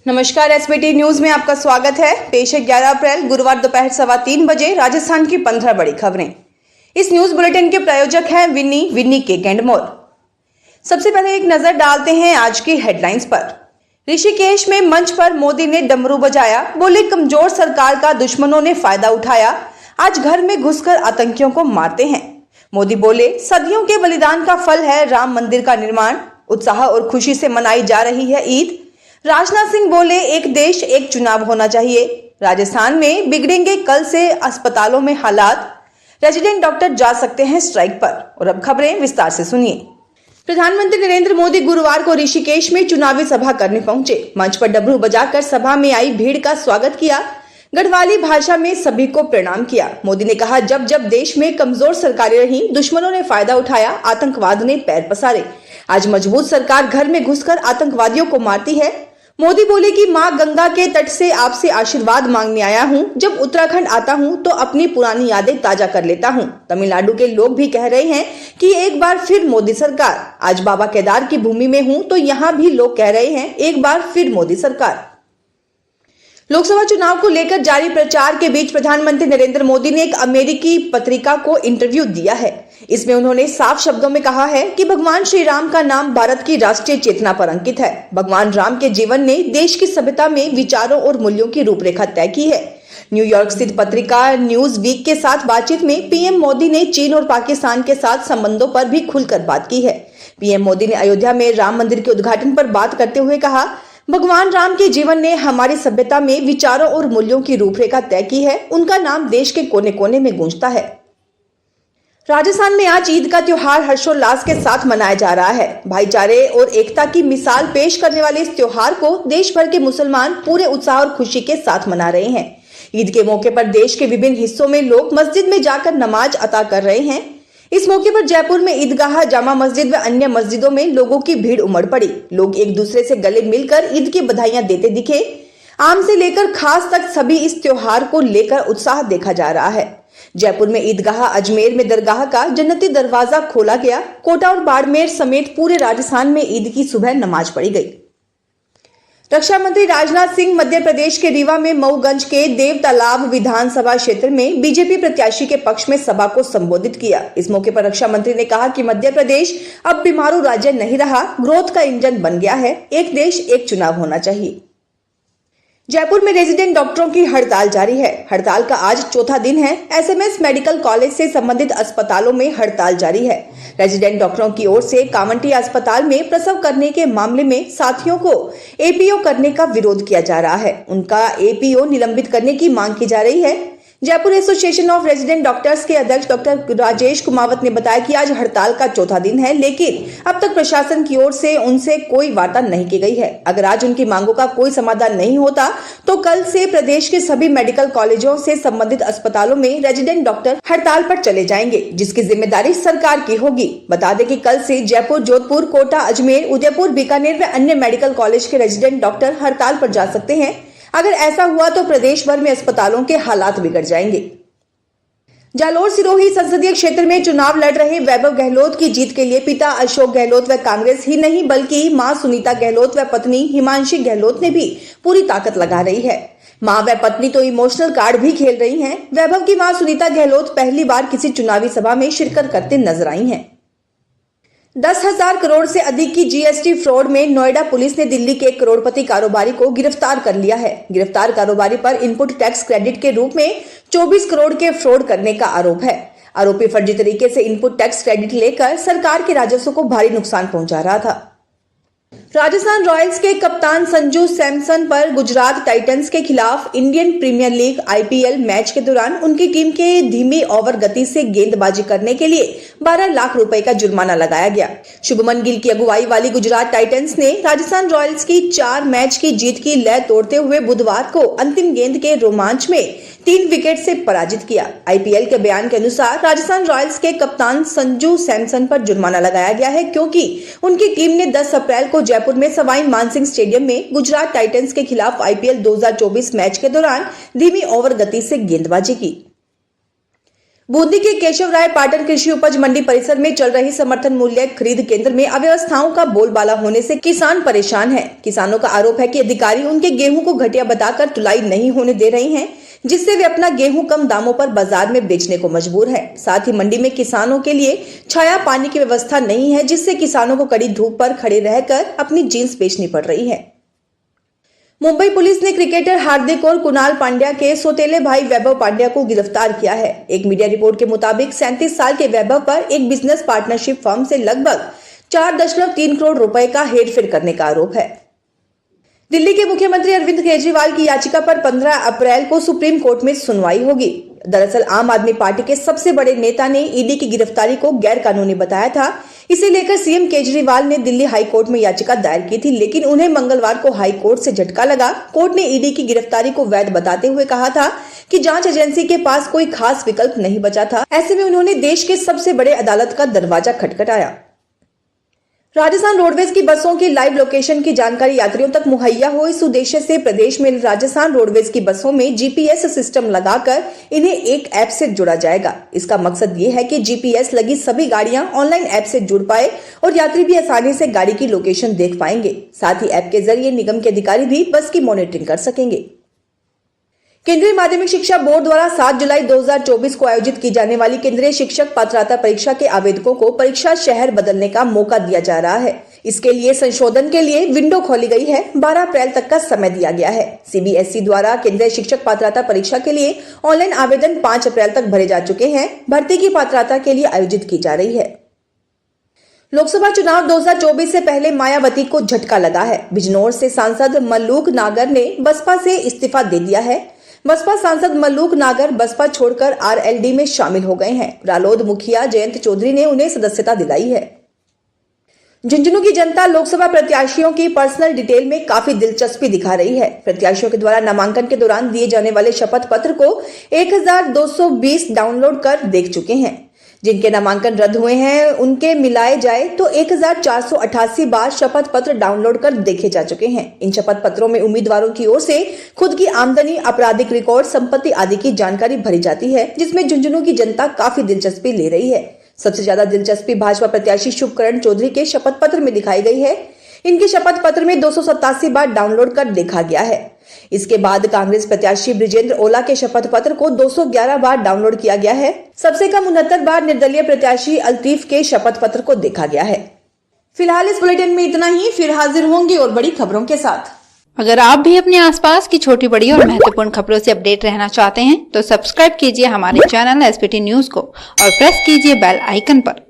नमस्कार, SBT news में आपका स्वागत है। पेश है 11 अप्रैल गुरुवार दोपहर 3:15 बजे राजस्थान की 15 बड़ी खबरें। इस न्यूज बुलेटिन के प्रायोजक हैं विन्नी केक एंड मोर। सबसे पहले एक नजर डालते हैं आज की हेडलाइंस पर। ऋषिकेश में मंच पर मोदी ने डमरू बजाया, बोले कमजोर सरकार का दुश्मनों ने फायदा उठाया, आज घर में घुसकर आतंकियों को मारते हैं। मोदी बोले सदियों के बलिदान का फल है राम मंदिर का निर्माण, उत्साह और खुशी से मनाई जा रही है ईद। राजनाथ सिंह बोले एक देश एक चुनाव होना चाहिए, राजस्थान में बिगड़ेंगे कल से अस्पतालों में हालात, रेजिडेंट डॉक्टर जा सकते हैं स्ट्राइक पर। और अब खबरें विस्तार से सुनिए। प्रधानमंत्री नरेंद्र मोदी गुरुवार को ऋषिकेश में चुनावी सभा करने पहुंचे। मंच पर डमरू बजाकर सभा में आई भीड़ का स्वागत किया, गढ़वाली भाषा में सभी को प्रणाम किया। मोदी ने कहा जब जब देश में कमजोर सरकारें रहीं, दुश्मनों ने फायदा उठाया, आतंकवाद ने पैर पसारे, आज मजबूत सरकार घर में घुसकर आतंकवादियों को मारती है। मोदी बोले कि मां गंगा के तट से आपसे आशीर्वाद मांगने आया हूं, जब उत्तराखंड आता हूं तो अपनी पुरानी यादें ताजा कर लेता हूं। तमिलनाडु के लोग भी कह रहे हैं कि एक बार फिर मोदी सरकार। आज बाबा केदार की भूमि में हूं तो यहां भी लोग कह रहे हैं एक बार फिर मोदी सरकार। लोकसभा चुनाव को लेकर जारी प्रचार के बीच प्रधानमंत्री नरेंद्र मोदी ने एक अमेरिकी पत्रिका को इंटरव्यू दिया है। इसमें उन्होंने साफ शब्दों में कहा है कि भगवान श्री राम का नाम भारत की राष्ट्रीय चेतना पर अंकित है। भगवान राम के जीवन ने देश की सभ्यता में विचारों और मूल्यों की रूपरेखा तय की है। न्यूयॉर्क स्थित पत्रिका न्यूज वीक के साथ बातचीत में पीएम मोदी ने चीन और पाकिस्तान के साथ संबंधों पर भी खुलकर बात की है। पीएम मोदी ने अयोध्या में राम मंदिर के उद्घाटन पर बात करते हुए कहा भगवान राम के जीवन ने हमारी सभ्यता में विचारों और मूल्यों की रूपरेखा तय की है, उनका नाम देश के कोने कोने में गूंजता है। राजस्थान में आज ईद का त्योहार हर्षोल्लास के साथ मनाया जा रहा है। भाईचारे और एकता की मिसाल पेश करने वाले इस त्योहार को देश भर के मुसलमान पूरे उत्साह और खुशी के साथ मना रहे हैं। ईद के मौके पर देश के विभिन्न हिस्सों में लोग मस्जिद में जाकर नमाज अता कर रहे हैं। इस मौके पर जयपुर में ईदगाह, जामा मस्जिद व अन्य मस्जिदों में लोगों की भीड़ उमड़ पड़ी। लोग एक दूसरे से गले मिलकर ईद की बधाइयां देते दिखे। आम से लेकर खास तक सभी इस त्योहार को लेकर उत्साह देखा जा रहा है। जयपुर में ईदगाह, अजमेर में दरगाह का जन्नती दरवाजा खोला गया। कोटा और बाड़मेर समेत पूरे राजस्थान में ईद की सुबह नमाज पढ़ी गई। रक्षा मंत्री राजनाथ सिंह मध्य प्रदेश के रीवा में मऊगंज के देव तालाब विधानसभा क्षेत्र में बीजेपी प्रत्याशी के पक्ष में सभा को संबोधित किया। इस मौके पर रक्षा मंत्री ने कहा कि मध्य प्रदेश अब बीमारू राज्य नहीं रहा, ग्रोथ का इंजन बन गया है। एक देश एक चुनाव होना चाहिए। जयपुर में रेजिडेंट डॉक्टरों की हड़ताल जारी है। हड़ताल का आज चौथा दिन है। एसएमएस मेडिकल कॉलेज से संबंधित अस्पतालों में हड़ताल जारी है। रेजिडेंट डॉक्टरों की ओर से कावंटी अस्पताल में प्रसव करने के मामले में साथियों को एपीओ करने का विरोध किया जा रहा है। उनका एपीओ निलंबित करने की मांग की जा रही है। Jaipur association of resident doctors के अध्यक्ष डॉक्टर राजेश कुमावत ने बताया कि आज हड़ताल का चौथा दिन है, लेकिन अब तक प्रशासन की ओर से उनसे कोई वार्ता नहीं की गई है। अगर आज उनकी मांगों का कोई समाधान नहीं होता तो कल से प्रदेश के सभी मेडिकल कॉलेजों से संबंधित अस्पतालों में रेजिडेंट डॉक्टर हड़ताल पर चले जाएंगे, जिसकी जिम्मेदारी सरकार की होगी। बता दें कि कल से जयपुर, जोधपुर, कोटा, अजमेर, उदयपुर, बीकानेर व अन्य मेडिकल कॉलेज के रेजिडेंट डॉक्टर हड़ताल पर जा सकते हैं। अगर ऐसा हुआ तो प्रदेश भर में अस्पतालों के हालात बिगड़ जाएंगे। जालोर सिरोही संसदीय क्षेत्र में चुनाव लड़ रहे वैभव गहलोत की जीत के लिए पिता अशोक गहलोत व कांग्रेस ही नहीं बल्कि मां सुनीता गहलोत व पत्नी हिमांशी गहलोत ने भी पूरी ताकत लगा रही है। मां व पत्नी तो इमोशनल कार्ड भी खेल रही हैं। वैभव की मां सुनीता गहलोत पहली बार किसी चुनावी सभा में शिरकत करते नजर आई हैं। 10,000 करोड़ से अधिक की जीएसटी फ्रॉड में नोएडा पुलिस ने दिल्ली के एक करोड़पति कारोबारी को गिरफ्तार कर लिया है। गिरफ्तार कारोबारी पर इनपुट टैक्स क्रेडिट के रूप में 24 करोड़ के फ्रॉड करने का आरोप है। आरोपी फर्जी तरीके से इनपुट टैक्स क्रेडिट लेकर सरकार के राजस्व को भारी नुकसान पहुंचा रहा था। राजस्थान रॉयल्स के कप्तान संजू सैमसन पर गुजरात टाइटंस के खिलाफ Indian Premier League IPL match के दौरान उनकी टीम के धीमी ओवर गति से गेंदबाजी करने के लिए 12 लाख रुपए का जुर्माना लगाया गया। शुभमन गिल की अगुवाई वाली गुजरात टाइटंस ने राजस्थान रॉयल्स की 4 मैच की जीत की लय तोड़ते हुए बुधवार को अंतिम गेंद के रोमांच में 3 विकेट से पराजित किया। आईपीएल के बयान के अनुसार राजस्थान रॉयल्स के कप्तान संजू सैमसन पर जुर्माना लगाया गया है, क्योंकि उनकी टीम ने 10 अप्रैल को जयपुर में सवाई मानसिंह स्टेडियम में गुजरात टाइटंस के खिलाफ आईपीएल 2024 मैच के दौरान धीमी ओवर गति से गेंदबाजी की। बूंदी के केशव राय पाटन कृषि उपज मंडी परिसर में चल रही समर्थन मूल्य खरीद केंद्र में अव्यवस्थाओं का बोलबाला होने से किसान परेशान हैं। किसानों का आरोप है कि अधिकारी उनके गेहूं को घटिया बताकर तुलाई नहीं होने दे रही हैं, जिससे वे अपना गेहूं कम दामों पर बाजार में बेचने को मजबूर है। साथ ही मंडी में किसानों के लिए छाया पानी की व्यवस्था नहीं है, जिससे किसानों को कड़ी धूप पर खड़े रहकर अपनी जींस बेचनी पड़ रही है। मुंबई पुलिस ने क्रिकेटर हार्दिक और कुणाल पांड्या के सौतेले भाई वैभव पांड्या को गिरफ्तार किया है। एक मीडिया रिपोर्ट के मुताबिक 37 साल के वैभव पर एक बिजनेस पार्टनरशिप फर्म से लगभग 4.3 करोड़ रुपए का हेरफेर करने का आरोप है। दिल्ली के मुख्यमंत्री अरविंद केजरीवाल की याचिका पर 15 अप्रैल को सुप्रीम कोर्ट में सुनवाई होगी। दरअसल आम आदमी पार्टी के सबसे बड़े नेता ने ईडी की गिरफ्तारी को गैर कानूनी बताया था। इसे लेकर सीएम केजरीवाल ने दिल्ली हाई कोर्ट में याचिका दायर की थी, लेकिन उन्हें मंगलवार को हाई कोर्ट से झटका लगा। कोर्ट ने ईडी की गिरफ्तारी को वैध बताते हुए कहा था कि जांच एजेंसी के पास कोई खास विकल्प नहीं बचा था। ऐसे में उन्होंने देश के सबसे बड़े अदालत का दरवाजा खटखटाया। राजस्थान रोडवेज की बसों की लाइव लोकेशन की जानकारी यात्रियों तक मुहैया हो, इस उद्देश्य से प्रदेश में राजस्थान रोडवेज की बसों में जीपीएस सिस्टम लगाकर इन्हें एक ऐप से जोड़ा जाएगा। इसका मकसद ये है कि जीपीएस लगी सभी गाड़ियां ऑनलाइन ऐप से जुड़ पाए और यात्री भी आसानी से गाड़ी की लोकेशन देख पाएंगे। साथ ही ऐप के जरिए निगम के अधिकारी भी बस की मॉनिटरिंग कर सकेंगे। केंद्रीय माध्यमिक शिक्षा बोर्ड द्वारा 7 जुलाई 2024 को आयोजित की जाने वाली केंद्रीय शिक्षक पात्रता परीक्षा के आवेदकों को परीक्षा शहर बदलने का मौका दिया जा रहा है। इसके लिए संशोधन के लिए विंडो खोली गई है। 12 अप्रैल तक का समय दिया गया है। सीबीएसई द्वारा केंद्रीय शिक्षक पात्रता परीक्षा के लिए ऑनलाइन आवेदन 5 अप्रैल तक भरे जा चुके हैं। भर्ती की पात्रता के लिए आयोजित की जा रही है। लोकसभा चुनाव 2024 से पहले मायावती को झटका लगा है। बिजनौर से सांसद मल्लूक नागर ने बसपा से इस्तीफा दे दिया है। बसपा सांसद मल्लूक नागर बसपा छोड़कर आरएलडी में शामिल हो गए हैं। रालोद मुखिया जयंत चौधरी ने उन्हें सदस्यता दिलाई है। झुंझुनू की जनता लोकसभा प्रत्याशियों की पर्सनल डिटेल में काफी दिलचस्पी दिखा रही है। प्रत्याशियों के द्वारा नामांकन के दौरान दिए जाने वाले शपथ पत्र को 1220 डाउनलोड कर देख चुके हैं। जिनके नामांकन रद्द हुए हैं उनके मिलाए जाए तो 1488 बार शपथ पत्र डाउनलोड कर देखे जा चुके हैं। इन शपथ पत्रों में उम्मीदवारों की ओर से खुद की आमदनी, आपराधिक रिकॉर्ड, संपत्ति आदि की जानकारी भरी जाती है, जिसमें झुंझुनू की जनता काफी दिलचस्पी ले रही है। सबसे ज्यादा दिलचस्पी भाजपा प्रत्याशी शुभकरण चौधरी के शपथ पत्र में दिखाई गई है। इनके शपथ पत्र में 287 बार डाउनलोड कर देखा गया है। इसके बाद कांग्रेस प्रत्याशी ब्रिजेंद्र ओला के शपथ पत्र को 211 बार डाउनलोड किया गया है। सबसे कम 69 बार निर्दलीय प्रत्याशी अलतीफ के शपथ पत्र को देखा गया है। फिलहाल इस बुलेटिन में इतना ही। फिर हाजिर होंगे और बड़ी खबरों के साथ। अगर आप भी अपने आसपास की छोटी बड़ी और महत्वपूर्ण खबरों से अपडेट रहना चाहते हैं तो सब्सक्राइब कीजिए हमारे चैनल एसपीटी न्यूज को और प्रेस कीजिए बेल आइकन पर।